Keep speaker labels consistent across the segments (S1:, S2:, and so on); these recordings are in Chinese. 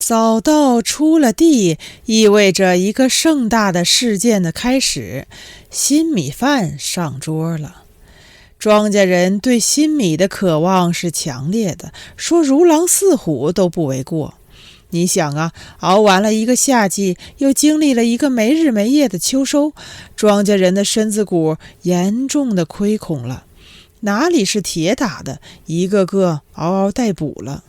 S1: 早稻出了地，意味着一个盛大的事件的开始，新米饭上桌了。庄稼人对新米的渴望是强烈的，说如狼似虎都不为过。你想啊，熬完了一个夏季，又经历了一个没日没夜的秋收，庄稼人的身子骨严重的亏空了，哪里是铁打的，一个个嗷嗷待哺了。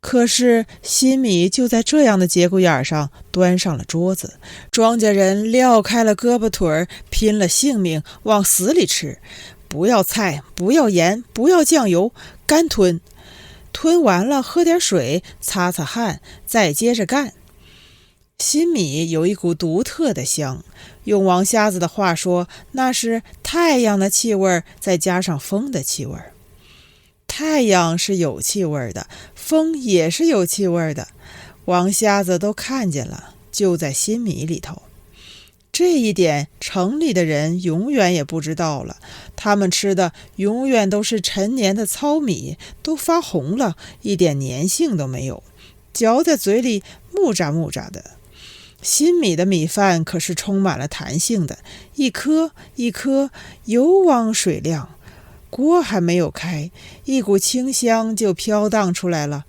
S1: 可是新米就在这样的节骨眼上端上了桌子，庄稼人撂开了胳膊腿，拼了性命往死里吃，不要菜，不要盐，不要酱油，干吞。吞完了喝点水，擦擦汗，再接着干。新米有一股独特的香，用王瞎子的话说，那是太阳的气味再加上风的气味。太阳是有气味的，风也是有气味的，王瞎子都看见了，就在新米里头。这一点城里的人永远也不知道了，他们吃的永远都是陈年的糙米，都发红了，一点粘性都没有，嚼在嘴里木渣木渣的。新米的米饭可是充满了弹性的，一颗一颗油汪水亮，锅还没有开，一股清香就飘荡出来了。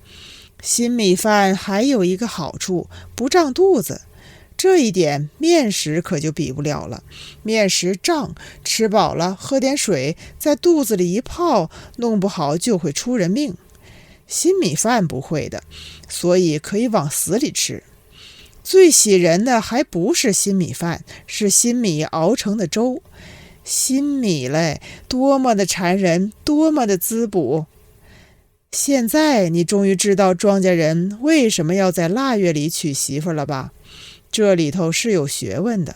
S1: 新米饭还有一个好处，不胀肚子。这一点面食可就比不了了，面食胀，吃饱了喝点水，在肚子里一泡，弄不好就会出人命。新米饭不会的，所以可以往死里吃。最喜人的还不是新米饭，是新米熬成的粥。新米嘞，多么的馋人，多么的滋补。现在你终于知道庄稼人为什么要在腊月里娶媳妇了吧？这里头是有学问的。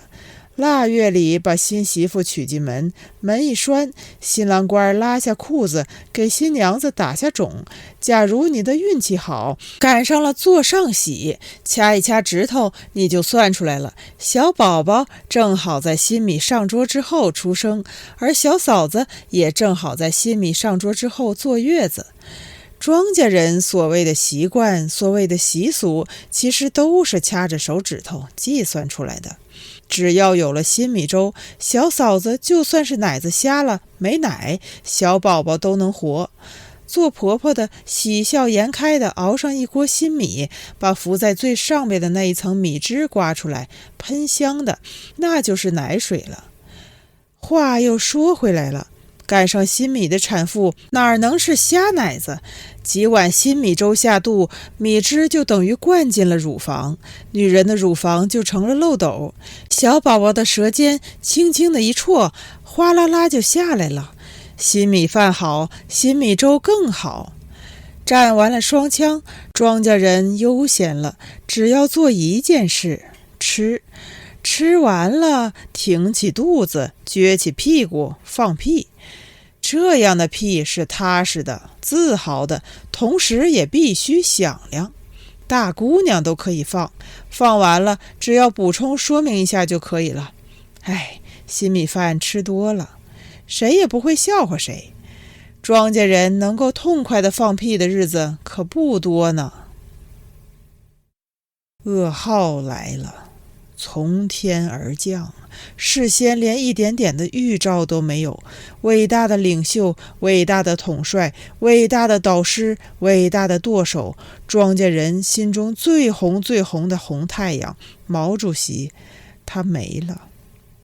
S1: 腊月里把新媳妇娶进门，门一拴，新郎官拉下裤子，给新娘子打下种。假如你的运气好，赶上了座上喜，掐一掐指头，你就算出来了，小宝宝正好在新米上桌之后出生，而小嫂子也正好在新米上桌之后坐月子。庄稼人所谓的习惯，所谓的习俗，其实都是掐着手指头计算出来的。只要有了新米粥，小嫂子就算是奶子瞎了没奶，小宝宝都能活。做婆婆的喜笑颜开的熬上一锅新米，把浮在最上面的那一层米汁刮出来，喷香的，那就是奶水了。话又说回来了，赶上新米的产妇哪能是瞎奶子？几碗新米粥下肚，米汁就等于灌进了乳房，女人的乳房就成了漏斗，小宝宝的舌尖轻轻的一戳，哗啦啦就下来了。新米饭好，新米粥更好。蘸完了双枪，庄稼人悠闲了，只要做一件事，吃。吃完了，挺起肚子，撅起屁股，放屁。这样的屁是踏实的，自豪的，同时也必须响亮。大姑娘都可以放，放完了只要补充说明一下就可以了。新米饭吃多了，谁也不会笑话谁。庄稼人能够痛快的放屁的日子可不多呢。噩耗来了，从天而降，事先连一点点的预兆都没有。伟大的领袖，伟大的统帅，伟大的导师，伟大的舵手，庄稼人心中最红最红的红太阳毛主席，他没了。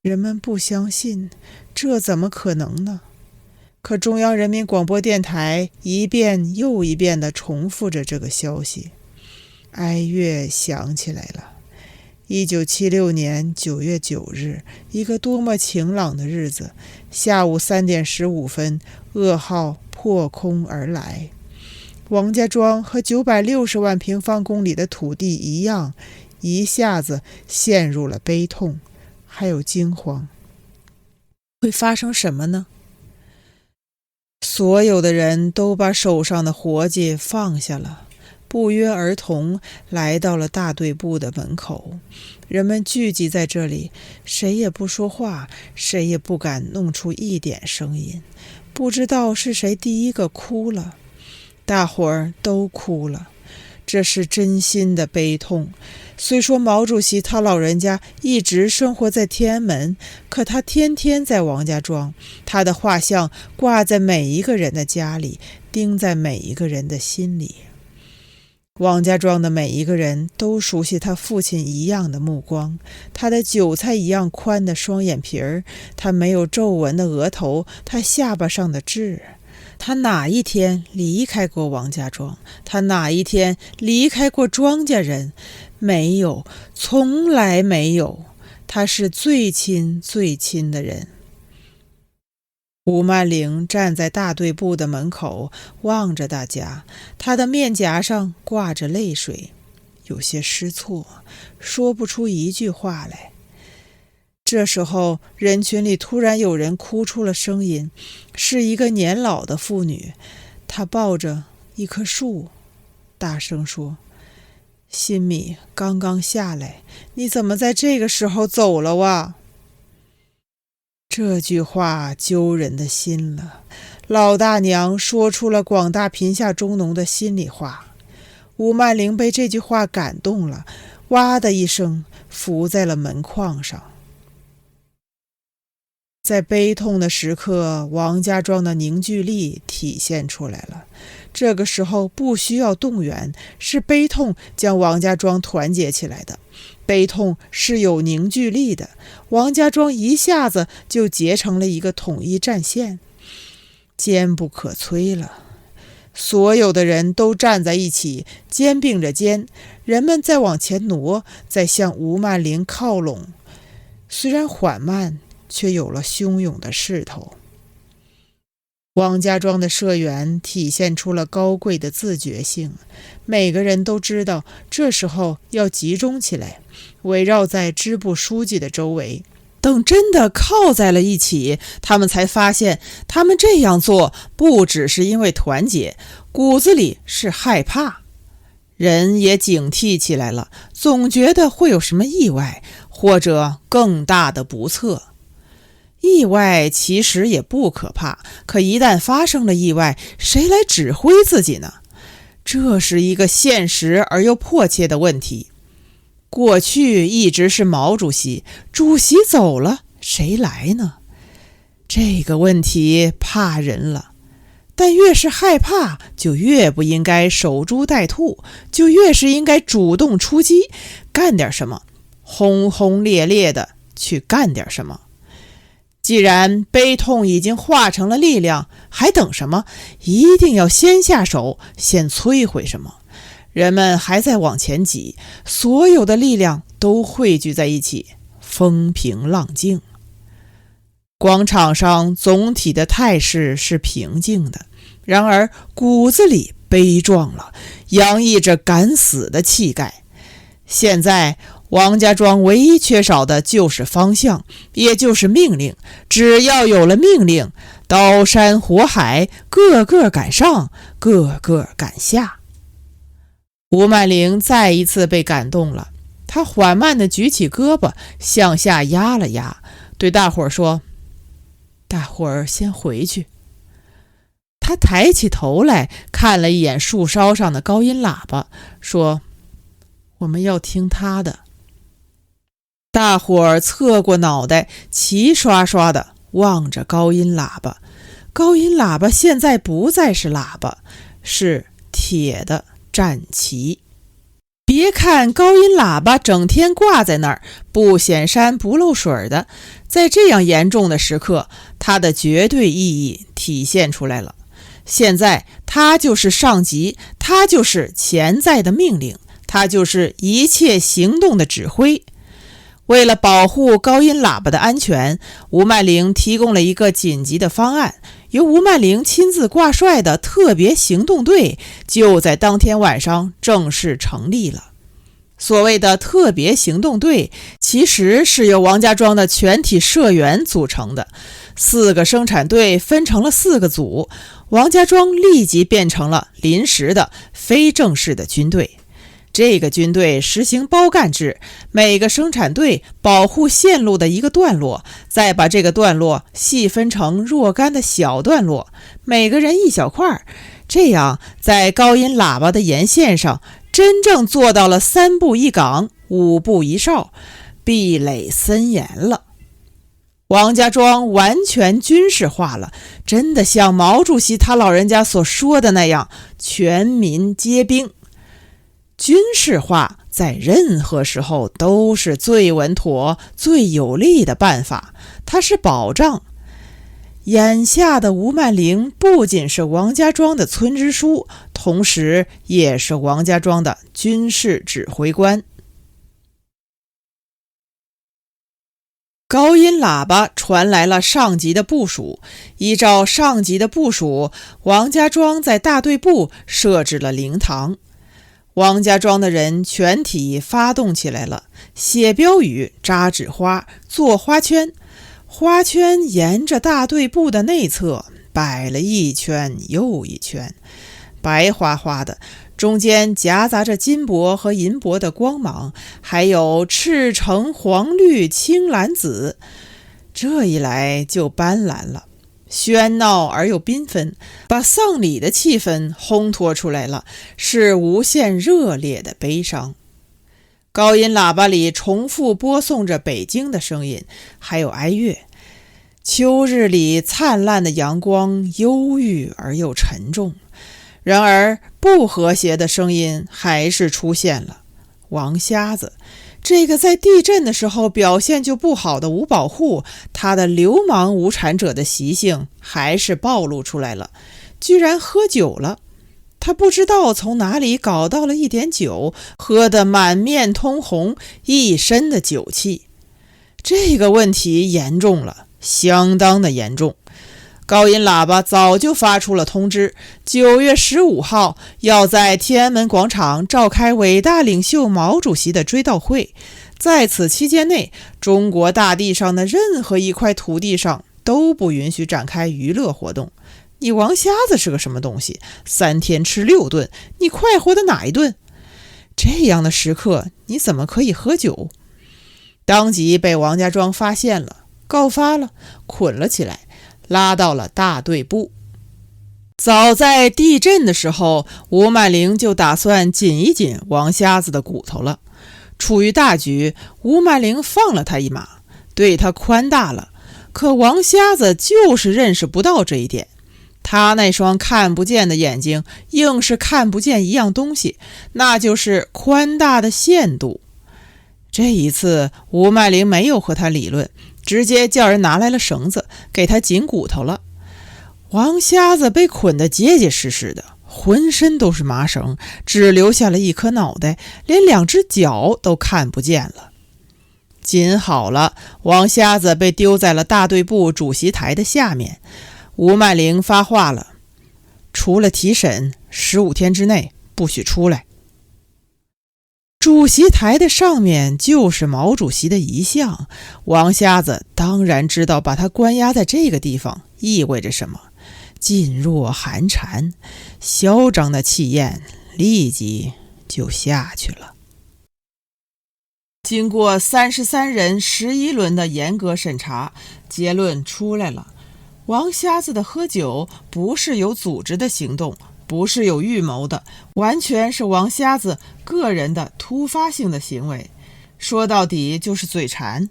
S1: 人们不相信，这怎么可能呢？可中央人民广播电台一遍又一遍地重复着这个消息。哀乐响起来了。1976年9月9日，一个多么晴朗的日子，下午3点15分，噩耗破空而来。王家庄和960万平方公里的土地一样，一下子陷入了悲痛，还有惊慌。会发生什么呢？所有的人都把手上的活计放下了，不约而同来到了大队部的门口。人们聚集在这里，谁也不说话，谁也不敢弄出一点声音。不知道是谁第一个哭了，大伙儿都哭了。这是真心的悲痛。虽说毛主席他老人家一直生活在天安门，可他天天在王家庄，他的画像挂在每一个人的家里，钉在每一个人的心里。王家庄的每一个人都熟悉他父亲一样的目光，他的韭菜一样宽的双眼皮儿，他没有皱纹的额头，他下巴上的痣。他哪一天离开过王家庄？他哪一天离开过庄稼人？没有，从来没有。他是最亲最亲的人。吴曼玲站在大队部的门口，望着大家，她的面颊上挂着泪水，有些失措，说不出一句话来。这时候，人群里突然有人哭出了声音，是一个年老的妇女，她抱着一棵树，大声说：“新米刚刚下来，你怎么在这个时候走了哇？”这句话揪人的心了，老大娘说出了广大贫下中农的心里话。吴曼玲被这句话感动了，哇的一声伏在了门框上。在悲痛的时刻，王家庄的凝聚力体现出来了。这个时候不需要动员，是悲痛将王家庄团结起来的。悲痛是有凝聚力的，王家庄一下子就结成了一个统一战线，坚不可摧了。所有的人都站在一起，肩并着肩，人们在往前挪，在向吴曼玲靠拢，虽然缓慢，却有了汹涌的势头。王家庄的社员体现出了高贵的自觉性，每个人都知道这时候要集中起来，围绕在支部书记的周围。等真的靠在了一起，他们才发现他们这样做不只是因为团结，骨子里是害怕。人也警惕起来了，总觉得会有什么意外，或者更大的不测。意外其实也不可怕，可一旦发生了意外，谁来指挥自己呢？这是一个现实而又迫切的问题。过去一直是毛主席，主席走了，谁来呢？这个问题怕人了，但越是害怕，就越不应该守株待兔，就越是应该主动出击，干点什么，轰轰烈烈的去干点什么。既然悲痛已经化成了力量，还等什么？一定要先下手，先摧毁什么。人们还在往前挤，所有的力量都汇聚在一起，风平浪静。广场上总体的态势是平静的，然而骨子里悲壮了，洋溢着敢死的气概。现在王家庄唯一缺少的就是方向，也就是命令。只要有了命令，刀山火海，个个敢上，个个敢下。吴曼玲再一次被感动了，她缓慢地举起胳膊，向下压了压，对大伙儿说：“大伙儿先回去。”她抬起头来，看了一眼树梢上的高音喇叭，说：“我们要听他的。”大伙儿侧过脑袋，齐刷刷地望着高音喇叭。高音喇叭现在不再是喇叭，是铁的战旗。别看高音喇叭整天挂在那儿，不显山不漏水的，在这样严重的时刻，它的绝对意义体现出来了。现在它就是上级，它就是潜在的命令，它就是一切行动的指挥。为了保护高音喇叭的安全，吴曼玲提供了一个紧急的方案，由吴曼玲亲自挂帅的特别行动队就在当天晚上正式成立了。所谓的特别行动队，其实是由王家庄的全体社员组成的，4个生产队分成了4个组，王家庄立即变成了临时的非正式的军队。这个军队实行包干制，每个生产队保护线路的一个段落，再把这个段落细分成若干的小段落，每个人一小块，这样在高音喇叭的沿线上，真正做到了3步一岗，5步一哨，壁垒森严了。王家庄完全军事化了，真的像毛主席他老人家所说的那样，全民皆兵。军事化在任何时候都是最稳妥、最有利的办法，它是保障。眼下的吴曼玲不仅是王家庄的村支书，同时也是王家庄的军事指挥官。高音喇叭传来了上级的部署，依照上级的部署，王家庄在大队部设置了灵堂。王家庄的人全体发动起来了，写标语、扎纸花、做花圈。花圈沿着大队部的内侧摆了一圈又一圈，白花花的，中间夹杂着金箔和银箔的光芒，还有赤橙黄绿青蓝紫。这一来就斑斓了，喧闹而又缤纷，把丧礼的气氛烘托出来了，是无限热烈的悲伤。高音喇叭里重复播送着北京的声音，还有哀乐。秋日里灿烂的阳光忧郁而又沉重，然而不和谐的声音还是出现了。王瞎子，这个在地震的时候表现就不好的吴保户，他的流氓无产者的习性还是暴露出来了，居然喝酒了。他不知道从哪里搞到了一点酒，喝得满面通红，一身的酒气。这个问题严重了，相当的严重。高音喇叭早就发出了通知，9月15号要在天安门广场召开伟大领袖毛主席的追悼会，在此期间内，中国大地上的任何一块土地上都不允许展开娱乐活动。你王瞎子是个什么东西？3天吃6顿，你快活的哪一顿？这样的时刻，你怎么可以喝酒？当即被王家庄发现了，告发了，捆了起来，拉到了大队部。早在地震的时候，吴曼玲就打算紧一紧王瞎子的骨头了。出于大局，吴曼玲放了他一马，对他宽大了。可王瞎子就是认识不到这一点，他那双看不见的眼睛硬是看不见一样东西，那就是宽大的限度。这一次吴曼玲没有和他理论，直接叫人拿来了绳子给他紧骨头了。王瞎子被捆得结结实实的，浑身都是麻绳，只留下了一颗脑袋，连2只脚都看不见了。紧好了，王瞎子被丢在了大队部主席台的下面。吴曼玲发话了，除了提审，15天之内不许出来。主席台的上面就是毛主席的遗像，王瞎子当然知道把他关押在这个地方意味着什么，噤若寒蝉，嚣张的气焰立即就下去了。经过33人11轮的严格审查，结论出来了，王瞎子的喝酒不是有组织的行动，不是有预谋的，完全是王瞎子个人的突发性的行为，说到底就是嘴馋。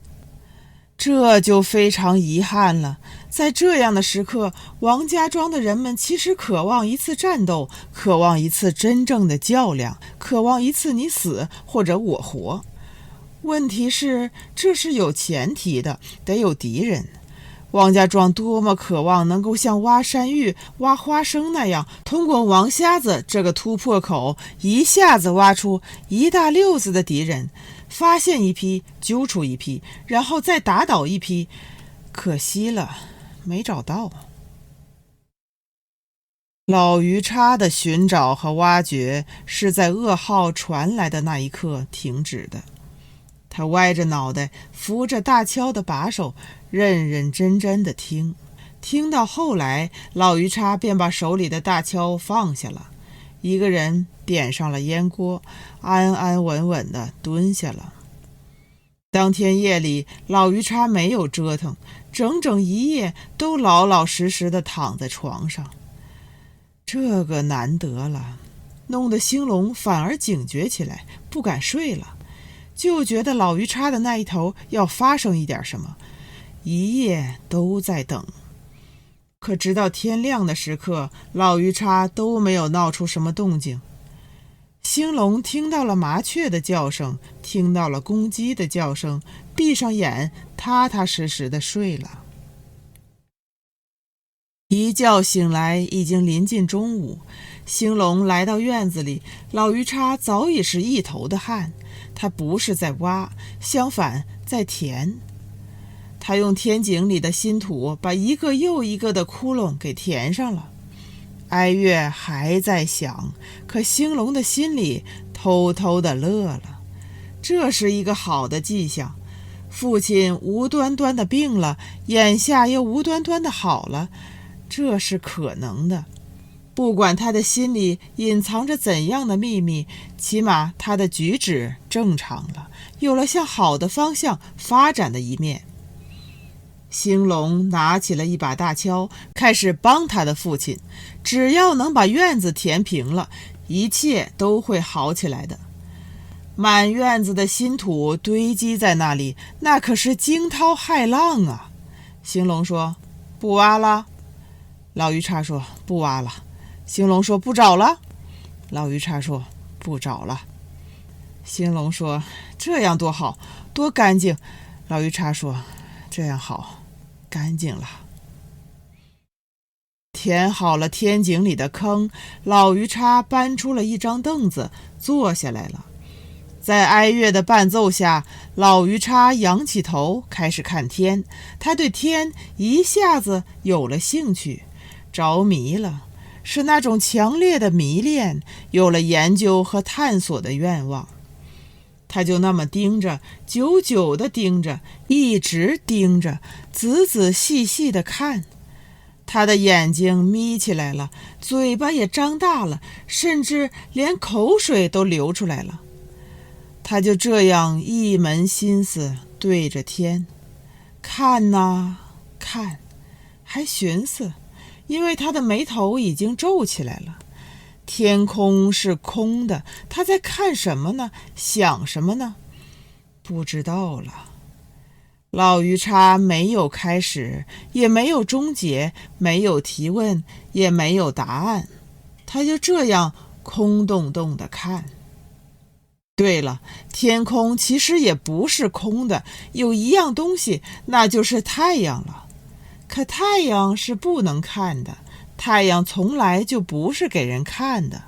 S1: 这就非常遗憾了，在这样的时刻，王家庄的人们其实渴望一次战斗，渴望一次真正的较量，渴望一次你死或者我活。问题是，这是有前提的，得有敌人。王家庄多么渴望能够像挖山芋、挖花生那样，通过王瞎子这个突破口，一下子挖出一大溜子的敌人，发现一批，揪出一批，然后再打倒一批。可惜了，没找到。老鱼叉的寻找和挖掘是在噩耗传来的那一刻停止的。他歪着脑袋，扶着大锹的把手，认认真真的听。听到后来，老鱼叉便把手里的大锹放下了，一个人点上了烟锅，安安稳稳地蹲下了。当天夜里，老鱼叉没有折腾，整整一夜都老老实实地躺在床上。这个难得了，弄得兴隆反而警觉起来，不敢睡了，就觉得老鱼叉的那一头要发生一点什么，一夜都在等。可直到天亮的时刻，老鱼叉都没有闹出什么动静。兴隆听到了麻雀的叫声，听到了公鸡的叫声，闭上眼，踏踏实实的睡了。一觉醒来，已经临近中午。兴隆来到院子里，老鱼叉早已是一头的汗。他不是在挖，相反在填。他用天井里的新土把一个又一个的窟窿给填上了。哀乐还在响，可兴隆的心里偷偷的乐了。这是一个好的迹象。父亲无端端的病了，眼下又无端端的好了，这是可能的。不管他的心里隐藏着怎样的秘密，起码他的举止正常了，有了向好的方向发展的一面。兴隆拿起了一把大锹，开始帮他的父亲。只要能把院子填平了，一切都会好起来的。满院子的新土堆积在那里，那可是惊涛骇浪啊！兴隆说：“不挖了。”老鱼叉说：“不挖了。”兴隆说：“不找了。”老鱼叉说：“不找了。”兴隆说：“这样多好，多干净。”老鱼叉说：“这样好，干净了。”填好了天井里的坑，老鱼叉搬出了一张凳子，坐下来了。在哀乐的伴奏下，老鱼叉仰起头，开始看天。他对天一下子有了兴趣，着迷了，是那种强烈的迷恋，有了研究和探索的愿望。他就那么盯着，久久地盯着，一直盯着，仔仔细细地看。他的眼睛眯起来了，嘴巴也张大了，甚至连口水都流出来了。他就这样一门心思对着天看呐看，还寻思，因为他的眉头已经皱起来了。天空是空的，他在看什么呢？想什么呢？不知道了。老鱼叉没有开始，也没有终结，没有提问，也没有答案，他就这样空洞洞地看。对了，天空其实也不是空的，有一样东西，那就是太阳了。可太阳是不能看的，太阳从来就不是给人看的。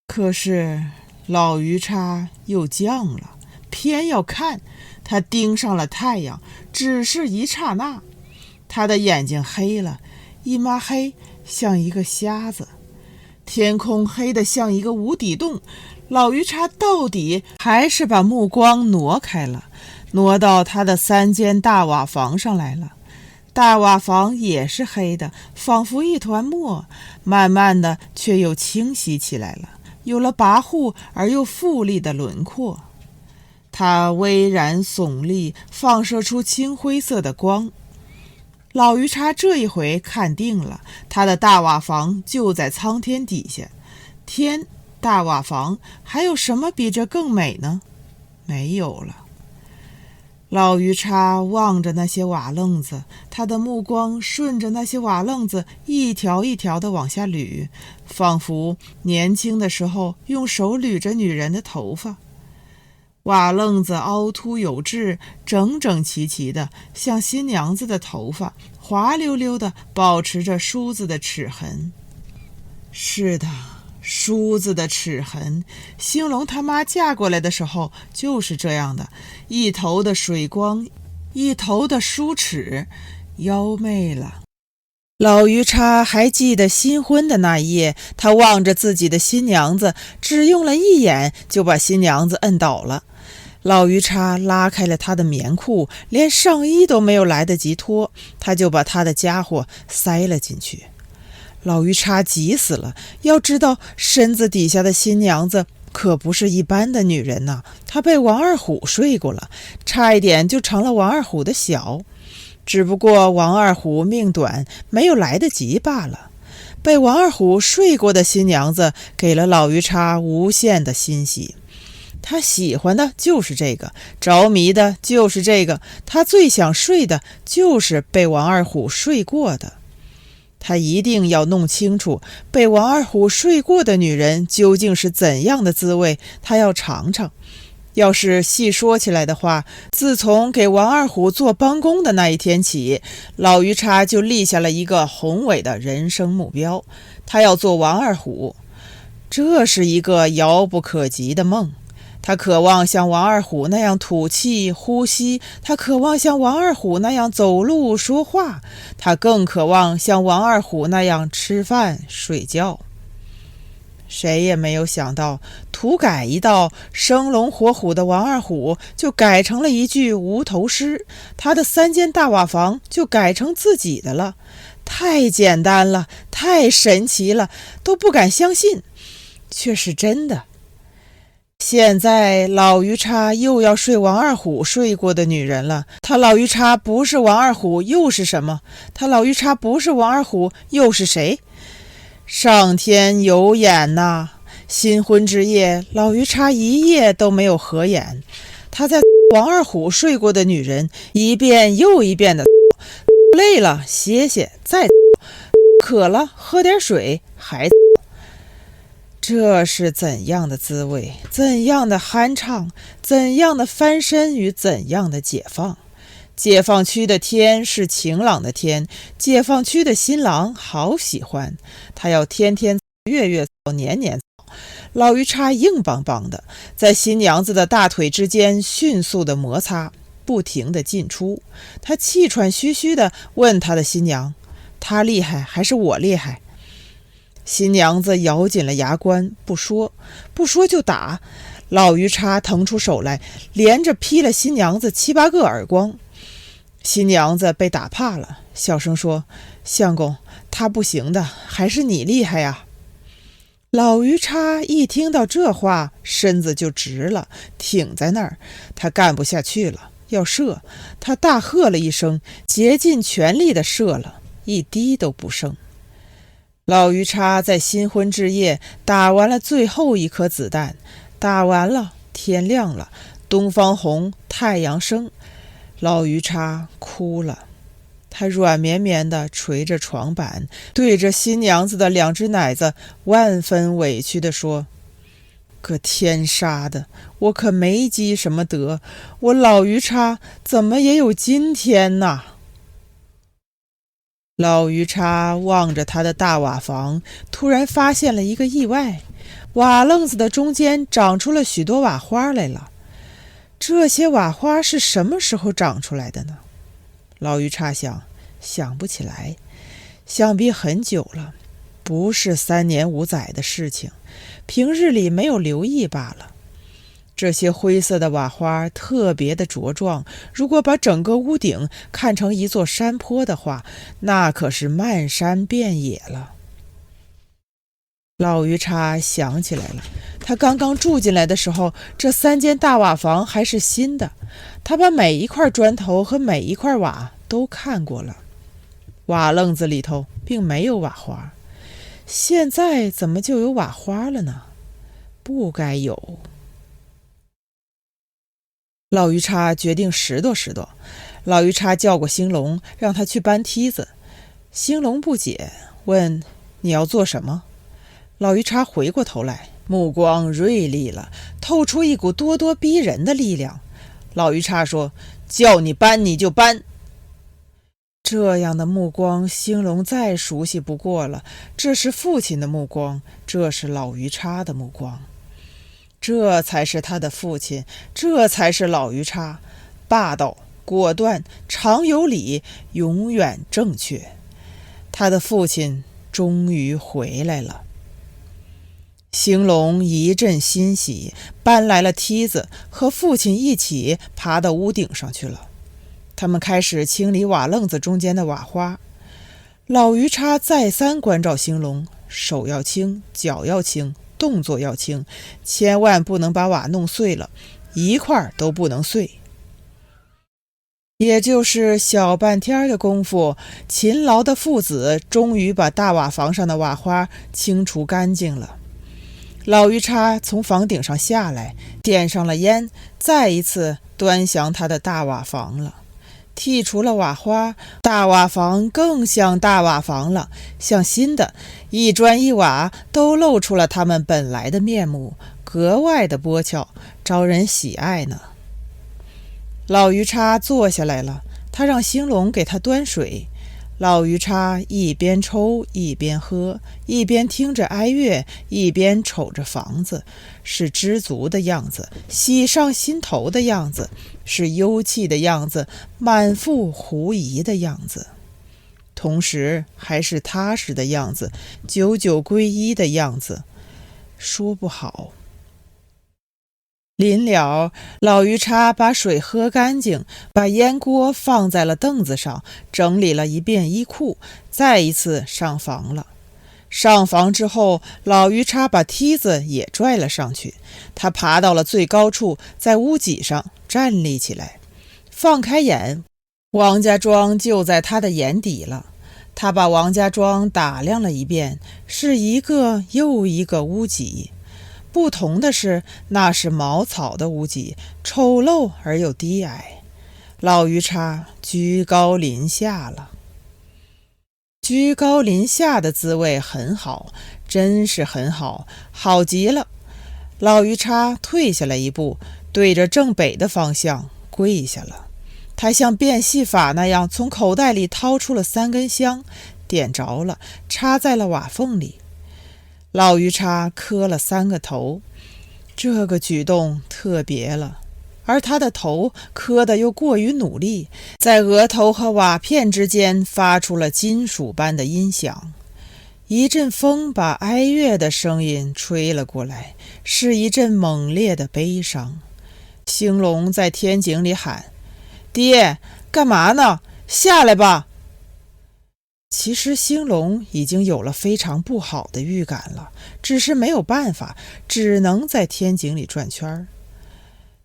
S1: 可是老鱼叉又犟了，偏要看。他盯上了太阳，只是一刹那，他的眼睛黑了，一抹黑，像一个瞎子。天空黑得像一个无底洞，老鱼叉到底还是把目光挪开了，挪到他的3间大瓦房上来了。大瓦房也是黑的，仿佛一团墨，慢慢的却又清晰起来了，有了跋扈而又富丽的轮廓。它巍然耸立，放射出青灰色的光。老鱼叉这一回看定了，他的大瓦房就在苍天底下。天，大瓦房，还有什么比这更美呢？没有了。老鱼叉望着那些瓦楞子，他的目光顺着那些瓦楞子一条一条地往下捋，仿佛年轻的时候用手捋着女人的头发。瓦楞子凹凸有致，整整齐齐的，像新娘子的头发，滑溜溜的，保持着梳子的齿痕。是的，梳子的齿痕，兴隆他妈嫁过来的时候就是这样的，一头的水光，一头的梳齿，妖媚了。老鱼叉还记得新婚的那一夜，他望着自己的新娘子，只用了一眼就把新娘子摁倒了。老鱼叉拉开了他的棉裤，连上衣都没有来得及脱，他就把他的家伙塞了进去。老鱼叉急死了，要知道身子底下的新娘子可不是一般的女人呐，她被王二虎睡过了，差一点就成了王二虎的小。只不过王二虎命短，没有来得及罢了。被王二虎睡过的新娘子给了老鱼叉无限的欣喜。他喜欢的就是这个，着迷的就是这个，他最想睡的就是被王二虎睡过的。他一定要弄清楚被王二虎睡过的女人究竟是怎样的滋味，他要尝尝。要是细说起来的话，自从给王二虎做帮工的那一天起，老鱼叉就立下了一个宏伟的人生目标，他要做王二虎。这是一个遥不可及的梦。他渴望像王二虎那样吐气呼吸，他渴望像王二虎那样走路说话，他更渴望像王二虎那样吃饭睡觉。谁也没有想到，土改一道，生龙活虎的王二虎就改成了一具无头尸，他的3间大瓦房就改成自己的了。太简单了，太神奇了，都不敢相信，却是真的。现在老鱼叉又要睡王二虎睡过的女人了。他老鱼叉不是王二虎又是什么？他老鱼叉不是王二虎又是谁？上天有眼呐！新婚之夜，老鱼叉一夜都没有合眼。他在王二虎睡过的女人一遍又一遍的累了歇歇，再渴了喝点水，还这是怎样的滋味？怎样的酣畅？怎样的翻身与怎样的解放？解放区的天是晴朗的天，解放区的新郎好喜欢，他要天天月月年年老鱼叉硬邦邦的，在新娘子的大腿之间迅速的摩擦，不停的进出。他气喘吁吁地问他的新娘，他厉害还是我厉害？新娘子咬紧了牙关，不说就打。老鱼叉腾出手来，连着劈了新娘子7、8个耳光。新娘子被打怕了，小声说，相公，他不行的，还是你厉害呀。老鱼叉一听到这话，身子就直了，挺在那儿。他干不下去了，要射。他大喝了一声，竭尽全力地射了，一滴都不剩。老鱼叉在新婚之夜打完了最后一颗子弹，打完了，天亮了，东方红，太阳升。老鱼叉哭了，他软绵绵地捶着床板，对着新娘子的2只奶子万分委屈地说，个天杀的，我可没积什么德，我老鱼叉怎么也有今天呐。老鱼叉望着他的大瓦房，突然发现了一个意外，瓦楞子的中间长出了许多瓦花来了。这些瓦花是什么时候长出来的呢？老鱼叉想不起来，想必很久了，不是3年5载的事情，平日里没有留意罢了。这些灰色的瓦花特别的茁壮，如果把整个屋顶看成一座山坡的话，那可是漫山遍野了。老鱼叉想起来了，他刚刚住进来的时候，这3间大瓦房还是新的，他把每一块砖头和每一块瓦都看过了，瓦楞子里头并没有瓦花，现在怎么就有瓦花了呢？不该有。老鱼叉决定拾掇。老鱼叉叫过兴隆，让他去搬梯子。兴隆不解，问，你要做什么？老鱼叉回过头来，目光锐利了，透出一股咄咄逼人的力量。老鱼叉说，叫你搬你就搬。这样的目光兴隆再熟悉不过了，这是父亲的目光，这是老鱼叉的目光。这才是他的父亲，这才是老鱼叉，霸道、果断、常有理，永远正确。他的父亲终于回来了。兴隆一阵欣喜，搬来了梯子，和父亲一起爬到屋顶上去了。他们开始清理瓦楞子中间的瓦花。老鱼叉再三关照兴隆，手要轻，脚要轻，动作要轻，千万不能把瓦弄碎了，一块都不能碎。也就是小半天的功夫，勤劳的父子终于把大瓦房上的瓦花清除干净了。老鱼叉从房顶上下来，点上了烟，再一次端详他的大瓦房了。剔除了瓦花，大瓦房更像大瓦房了，像新的，一砖一瓦都露出了它们本来的面目，格外的波俏，招人喜爱呢。老鱼叉坐下来了，他让兴隆给他端水。老鱼叉一边抽一边喝，一边听着哀乐，一边瞅着房子，是知足的样子，喜上心头的样子，是忧气的样子，满腹狐疑的样子，同时还是踏实的样子，久久归一的样子，说不好。临了，老鱼叉把水喝干净，把烟锅放在了凳子上，整理了一遍衣裤，再一次上房了。上房之后，老鱼叉把梯子也拽了上去，他爬到了最高处，在屋脊上站立起来，放开眼，王家庄就在他的眼底了。他把王家庄打量了一遍，是一个又一个屋脊。不同的是，那是茅草的屋脊，丑陋而又低矮。老鱼叉居高临下了。居高临下的滋味很好，真是很好，好极了。老鱼叉退下来一步，对着正北的方向跪下了。他像变戏法那样，从口袋里掏出了3根香，点着了，插在了瓦缝里。老鱼叉磕了3个头，这个举动特别了，而他的头磕得又过于努力，在额头和瓦片之间发出了金属般的音响。一阵风把哀乐的声音吹了过来，是一阵猛烈的悲伤。兴隆在天井里喊：“爹，干嘛呢？下来吧！”其实兴隆已经有了非常不好的预感了，只是没有办法，只能在天井里转圈。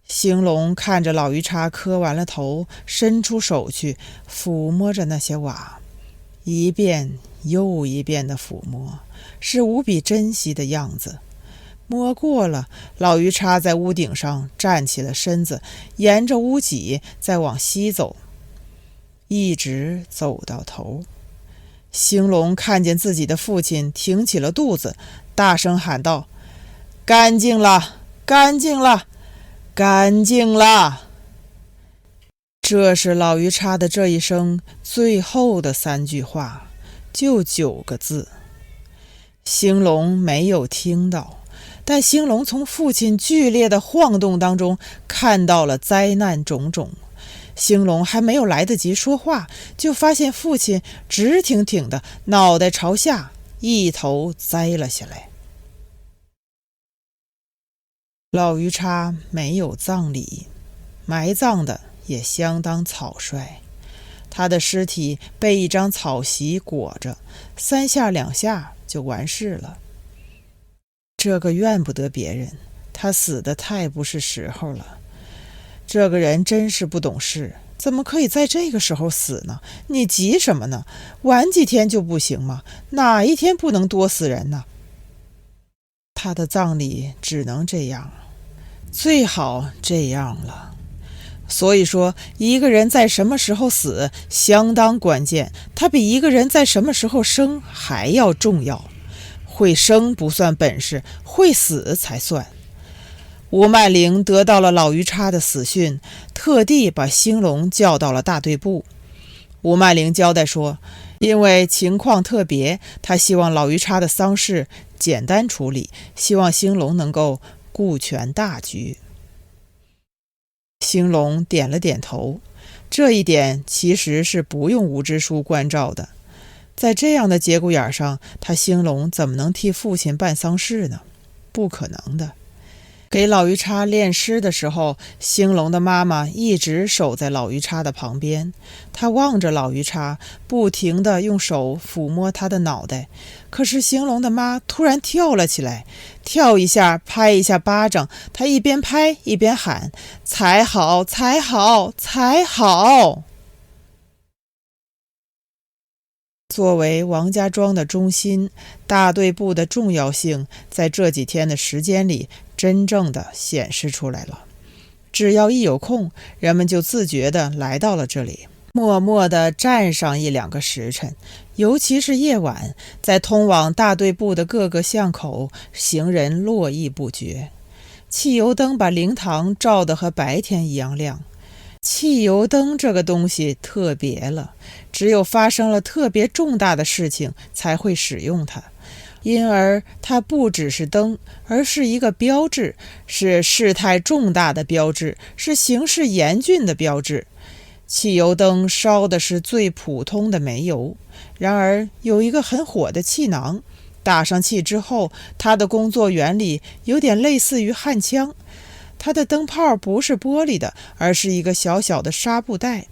S1: 兴隆看着老鱼叉磕完了头，伸出手去抚摸着那些瓦，一遍又一遍的抚摸，是无比珍惜的样子。摸过了，老鱼叉在屋顶上站起了身子，沿着屋脊再往西走，一直走到头。兴隆看见自己的父亲挺起了肚子，大声喊道：“干净了，干净了，干净了！”这是老鱼叉的这一生最后的3句话，就9个字。兴隆没有听到，但兴隆从父亲剧烈的晃动当中看到了灾难种种。兴隆还没有来得及说话，就发现父亲直挺挺的，脑袋朝下，一头栽了下来。老鱼叉没有葬礼，埋葬的也相当草率。他的尸体被一张草席裹着，3下2下就完事了。这个怨不得别人，他死得太不是时候了。这个人真是不懂事，怎么可以在这个时候死呢？你急什么呢？晚几天就不行吗？哪一天不能多死人呢？他的葬礼只能这样，最好这样了。所以说，一个人在什么时候死相当关键，他比一个人在什么时候生还要重要。会生不算本事，会死才算。吴曼玲得到了老鱼叉的死讯，特地把兴隆叫到了大队部。吴曼玲交代说，因为情况特别，他希望老鱼叉的丧事简单处理，希望兴隆能够顾全大局。兴隆点了点头，这一点其实是不用吴支书关照的。在这样的节骨眼上，他兴隆怎么能替父亲办丧事呢？不可能的。给老鱼叉炼尸的时候，兴隆的妈妈一直守在老鱼叉的旁边，她望着老鱼叉，不停地用手抚摸他的脑袋。可是兴隆的妈突然跳了起来，跳一下拍一下巴掌，她一边拍一边喊：才好，才好，才好！作为王家庄的中心，大队部的重要性在这几天的时间里真正的显示出来了。只要一有空，人们就自觉地来到了这里，默默地站上一两个时辰。尤其是夜晚，在通往大队部的各个巷口，行人络绎不绝。汽油灯把灵堂照得和白天一样亮。汽油灯这个东西特别了，只有发生了特别重大的事情才会使用它，因而它不只是灯，而是一个标志，是事态重大的标志，是形势严峻的标志。汽油灯烧的是最普通的煤油，然而有一个很火的气囊，打上气之后，它的工作原理有点类似于焊枪。它的灯泡不是玻璃的，而是一个小小的纱布袋。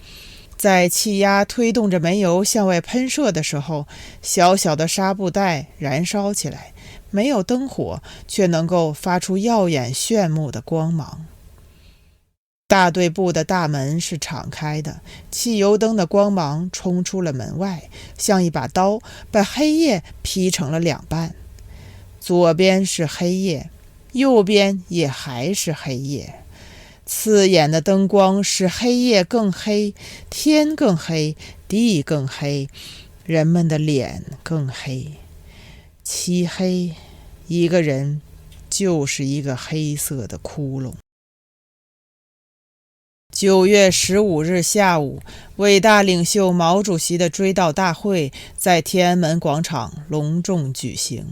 S1: 在气压推动着煤油向外喷射的时候，小小的纱布袋燃烧起来，没有灯火，却能够发出耀眼炫目的光芒。大队部的大门是敞开的，汽油灯的光芒冲出了门外，像一把刀，把黑夜劈成了两半。左边是黑夜，右边也还是黑夜，刺眼的灯光使黑夜更黑，天更黑，地更黑，人们的脸更黑。漆黑，一个人就是一个黑色的窟窿。9月15日下午，伟大领袖毛主席的追悼大会在天安门广场隆重举行。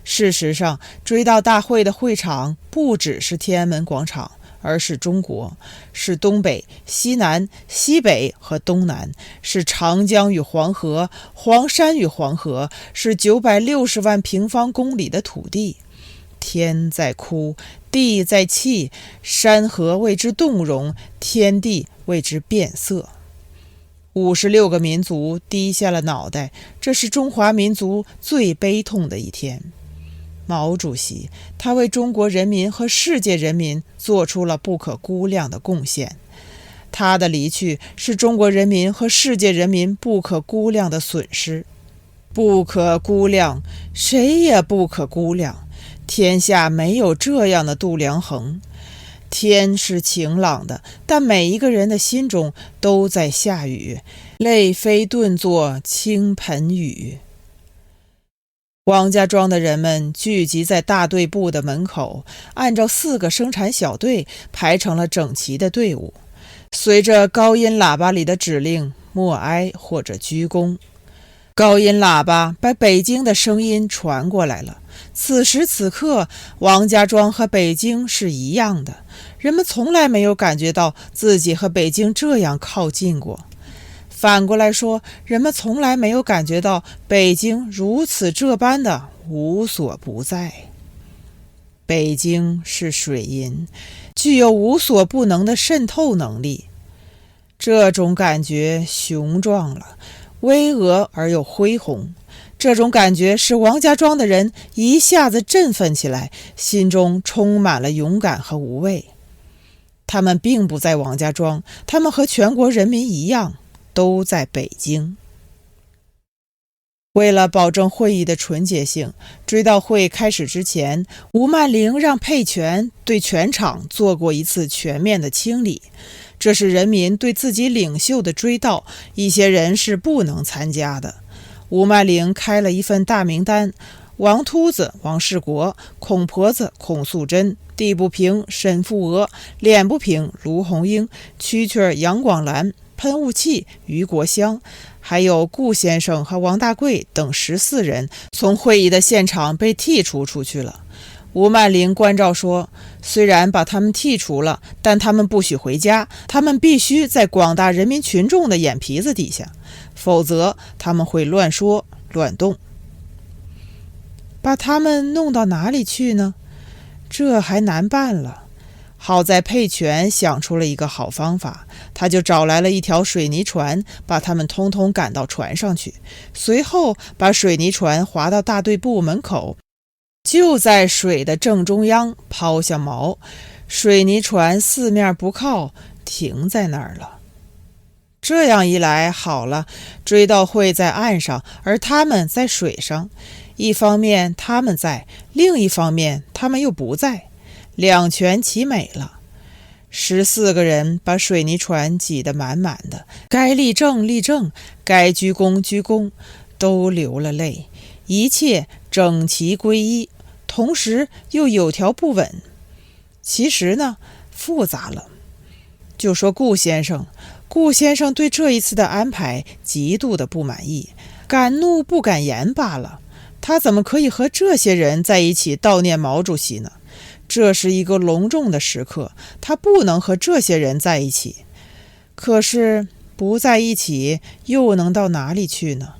S1: 事实上，追悼大会的会场不只是天安门广场，而是中国，是东北、西南、西北和东南，是长江与黄河、黄山与黄河，是960万平方公里的土地。天在哭，地在泣，山河为之动容，天地为之变色。56个民族低下了脑袋，这是中华民族最悲痛的一天。毛主席，他为中国人民和世界人民做出了不可估量的贡献。他的离去是中国人民和世界人民不可估量的损失。不可估量，谁也不可估量。天下没有这样的度量衡。天是晴朗的，但每一个人的心中都在下雨，泪飞顿作倾盆雨。王家庄的人们聚集在大队部的门口，按照4个生产小队排成了整齐的队伍，随着高音喇叭里的指令默哀或者鞠躬。高音喇叭把北京的声音传过来了。此时此刻，王家庄和北京是一样的，人们从来没有感觉到自己和北京这样靠近过。反过来说，人们从来没有感觉到北京如此这般的无所不在。北京是水银，具有无所不能的渗透能力。这种感觉雄壮了，巍峨而又恢宏。这种感觉使王家庄的人一下子振奋起来，心中充满了勇敢和无畏。他们并不在王家庄，他们和全国人民一样，都在北京。为了保证会议的纯洁性，追悼会开始之前，吴曼玲让佩泉对全场做过一次全面的清理。这是人民对自己领袖的追悼，一些人是不能参加的。吴曼玲开了一份大名单，王秃子王世国，孔婆子孔素珍，地不平沈富娥，脸不平卢红英，蛐蛐杨广兰，喷雾器于国香，还有顾先生和王大贵等14人从会议的现场被剔除出去了。吴曼玲关照说，虽然把他们剔除了，但他们不许回家，他们必须在广大人民群众的眼皮子底下，否则他们会乱说乱动。把他们弄到哪里去呢？这还难办了。好在佩拳想出了一个好方法，他就找来了一条水泥船，把他们通通赶到船上去，随后把水泥船划到大队部门口，就在水的正中央抛下锚，水泥船四面不靠，停在那儿了。这样一来好了，追悼会在岸上，而他们在水上，一方面他们在，另一方面他们又不在，两全其美了。14个人把水泥船挤得满满的，该立正立正，该鞠躬鞠躬，都流了泪，一切整齐归一，同时又有条不紊。其实呢，复杂了。就说顾先生对这一次的安排极度的不满意，敢怒不敢言罢了。他怎么可以和这些人在一起悼念毛主席呢？这是一个隆重的时刻，他不能和这些人在一起。可是不在一起又能到哪里去呢？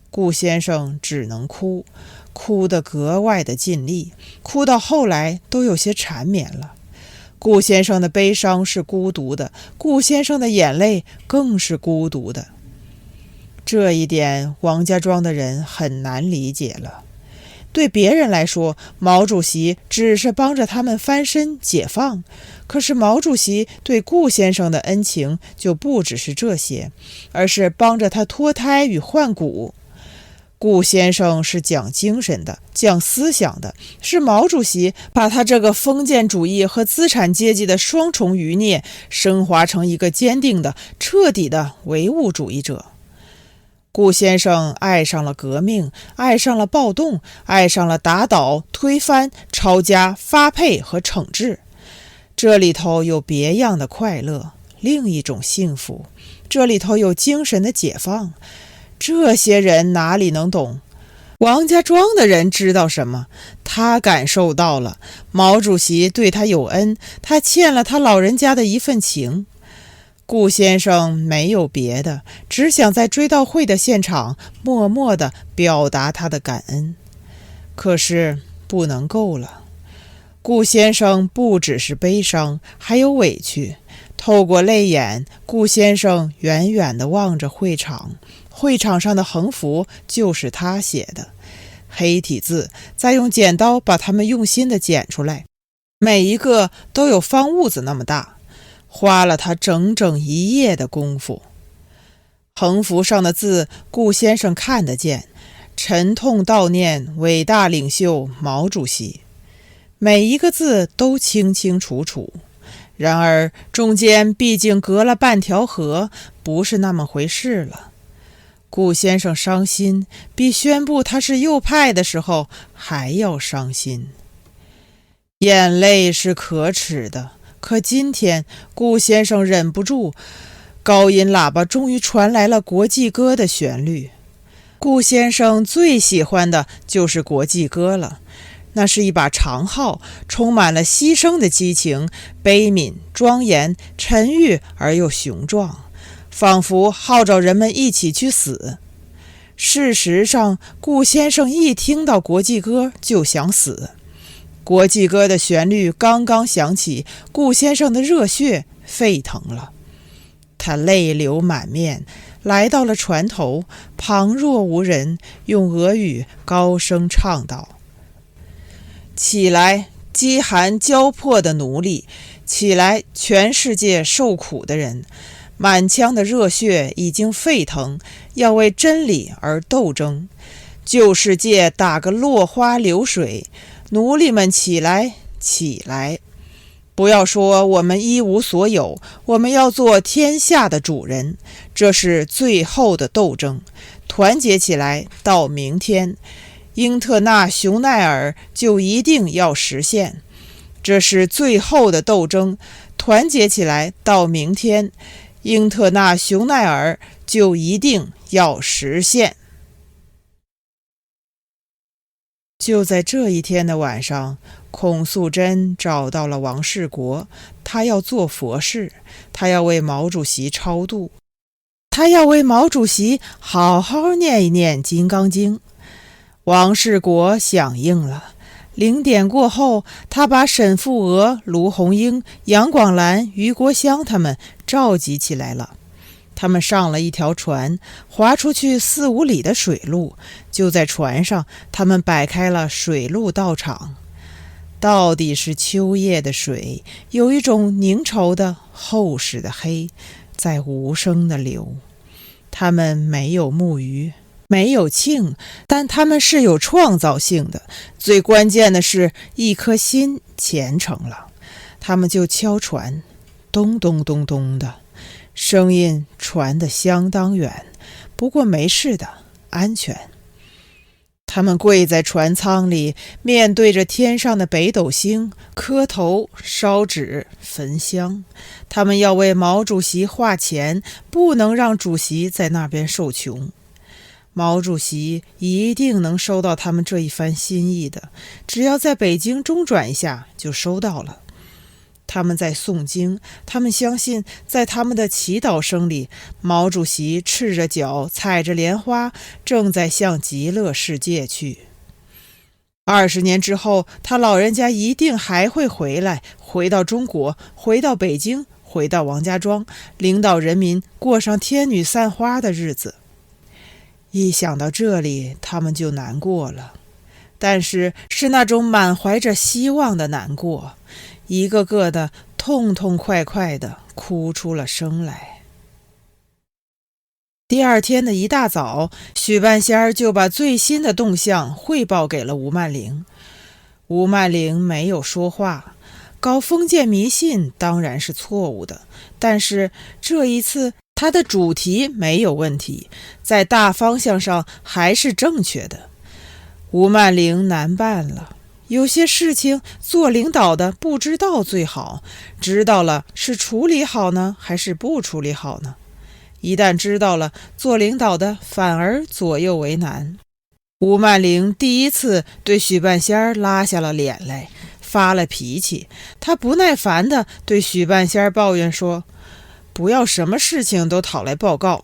S1: 顾先生只能哭，哭得格外的尽力，哭到后来都有些缠绵了。顾先生的悲伤是孤独的，顾先生的眼泪更是孤独的。这一点王家庄的人很难理解了。对别人来说，毛主席只是帮着他们翻身解放，可是毛主席对顾先生的恩情就不只是这些，而是帮着他脱胎与换骨。顾先生是讲精神的，讲思想的，是毛主席把他这个封建主义和资产阶级的双重余孽升华成一个坚定的、彻底的唯物主义者。顾先生爱上了革命，爱上了暴动，爱上了打倒、推翻、抄家、发配和惩治。这里头有别样的快乐，另一种幸福，这里头有精神的解放。这些人哪里能懂？王家庄的人知道什么？他感受到了，毛主席对他有恩，他欠了他老人家的一份情。顾先生没有别的，只想在追悼会的现场默默地表达他的感恩。可是不能够了。顾先生不只是悲伤，还有委屈。透过泪眼，顾先生远远地望着会场，会场上的横幅就是他写的，黑体字，再用剪刀把它们用心地剪出来，每一个都有方痦子那么大，花了他整整一夜的功夫。横幅上的字顾先生看得见，沉痛悼念伟大领袖毛主席，每一个字都清清楚楚。然而中间毕竟隔了半条河，不是那么回事了。顾先生伤心，比宣布他是右派的时候还要伤心。眼泪是可耻的，可今天顾先生忍不住，高音喇叭终于传来了国际歌的旋律。顾先生最喜欢的就是国际歌了，那是一把长号，充满了牺牲的激情，悲悯、庄严、沉郁而又雄壮，仿佛号召人们一起去死。事实上，顾先生一听到国际歌就想死。国际歌的旋律刚刚响起，顾先生的热血沸腾了，他泪流满面，来到了船头，旁若无人，用俄语高声唱道：起来，饥寒交迫的奴隶！起来，全世界受苦的人！满腔的热血已经沸腾，要为真理而斗争。旧世界打个落花流水，奴隶们起来，起来！不要说我们一无所有，我们要做天下的主人。这是最后的斗争，团结起来，到明天。英特纳雄奈尔就一定要实现，这是最后的斗争，团结起来到明天，英特纳雄奈尔就一定要实现。就在这一天的晚上，孔素珍找到了王世国，他要做佛事，他要为毛主席超度，他要为毛主席好好念一念《金刚经》。王世国响应了， 0点过后，他把沈复娥、卢红英、杨广兰、余国香他们召集起来了。他们上了一条船，划出去4、5里的水路。就在船上，他们摆开了水陆道场。到底是秋夜的水，有一种凝稠的厚实的黑，在无声地流。他们没有木鱼，没有磬，但他们是有创造性的。最关键的是，一颗心虔诚了。他们就敲船，咚咚咚咚的，声音传得相当远，不过没事的，安全。他们跪在船舱里，面对着天上的北斗星，磕头烧纸焚香。他们要为毛主席画钱，不能让主席在那边受穷。毛主席一定能收到他们这一番心意的，只要在北京中转一下就收到了。他们在诵经，他们相信在他们的祈祷声里，毛主席赤着脚踩着莲花，正在向极乐世界去。20年之后，他老人家一定还会回来，回到中国，回到北京，回到王家庄，领导人民过上天女散花的日子。一想到这里，他们就难过了，但是是那种满怀着希望的难过，一个个的痛痛快快的哭出了声来。第2天的一大早，许半仙儿就把最新的动向汇报给了吴曼玲。吴曼玲没有说话，搞封建迷信当然是错误的，但是这一次它的主题没有问题，在大方向上还是正确的。吴曼玲难办了，有些事情做领导的不知道最好，知道了是处理好呢，还是不处理好呢？一旦知道了，做领导的反而左右为难。吴曼玲第一次对许半仙儿拉下了脸来，发了脾气。她不耐烦地对许半仙儿抱怨说：不要什么事情都讨来报告，